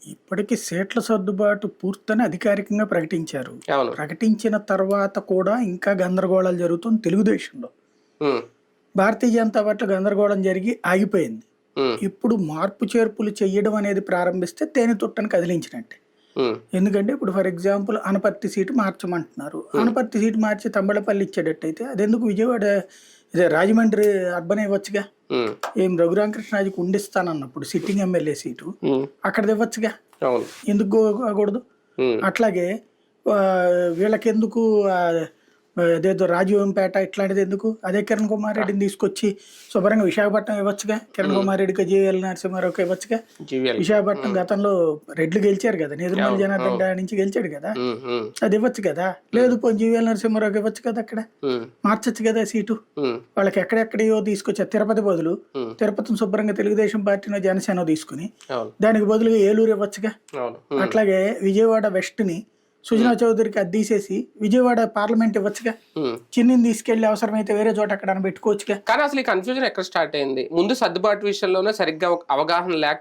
ఇప్పటికి సీట్ల సర్దుబాటు పూర్తని అధికారికంగా ప్రకటించారు. అవును. ప్రకటించిన తర్వాత కూడా ఇంకా గందరగోళాలు జరుగుతుంది తెలుగుదేశంలో. ఉమ్, భారతీయ జనతా పార్టీలో గందరగోళం జరిగి ఆగిపోయింది. ఉమ్, ఇప్పుడు మార్పు చేర్పులు చేయడం అనేది ప్రారంభిస్తే తేనె తుట్టని కదిలించినట్టే. ఉమ్, ఎందుకంటే ఇప్పుడు ఫర్ ఎగ్జాంపుల్ అనపర్తి సీటు మార్చమంటున్నారు. అనపర్తి సీటు మార్చి తంబళపల్లి ఇచ్చేటట్టయితే అదెందుకు విజయవాడ ఇదే రాజమండ్రి అర్బన్ ఇవ్వచ్చుగా. ఉమ్, ఏం రఘురామకృష్ణరాజుకి ఉండిస్తానన్నప్పుడు సిట్టింగ్ ఎమ్మెల్యే సీటు ఉమ్, అక్కడ ఇవ్వచ్చుగా, అవును. ఎందుకు కాకూడదు. ఉమ్, అట్లాగే వీళ్ళకెందుకు అదేదో రాజీవంపేట ఇట్లాంటిది ఎందుకు, అదే కిరణ్ కుమార్ రెడ్డిని తీసుకొచ్చి శుభ్రంగా విశాఖపట్నం ఇవ్వచ్చుగా. కిరణ్ కుమార్ రెడ్డికి జీవీఎల్ నరసింహారావుకి ఇవ్వచ్చుగా. జీవీఎల్. విశాఖపట్నం గతంలో రెడ్లు గెలిచారు కదా, నెదురుమల్లి జనార్దన్ రెడ్డి నుంచి గెలిచాడు కదా, ఉమ్, ఉమ్, అది ఇవ్వచ్చు కదా. లేదు పోనీ జీవీఎల్ నరసింహారావుకి ఇవ్వచ్చు కదా, అక్కడ ఉమ్, మార్చచ్చు కదా సీటు. ఉమ్, వాళ్ళకి ఎక్కడెక్కడయో తీసుకొచ్చారు. తిరుపతి బదులు తిరుపతిని శుభ్రంగా తెలుగుదేశం పార్టీనో జనసేన తీసుకుని అవును. దానికి బదులుగా ఏలూరు ఇవ్వచ్చుగా. అవును. ఉమ్, అట్లాగే విజయవాడ వెస్ట్ ని సుజనా చౌదరికి అది తీసేసి విజయవాడ పార్లమెంట్ ఇవ్వచ్చుగా. ఉమ్. చిన్నిని తీసుకెళ్లి అవసరమైతే వేరే చోట అక్కడ పెట్టుకోవచ్చుగా. కానీ అసలు ఈ కన్ఫ్యూజన్ ఎక్కడ స్టార్ట్ అయింది? ముందు సర్దుబాటు విషయంలోనే సరిగ్గా ఒక అవగాహన లేక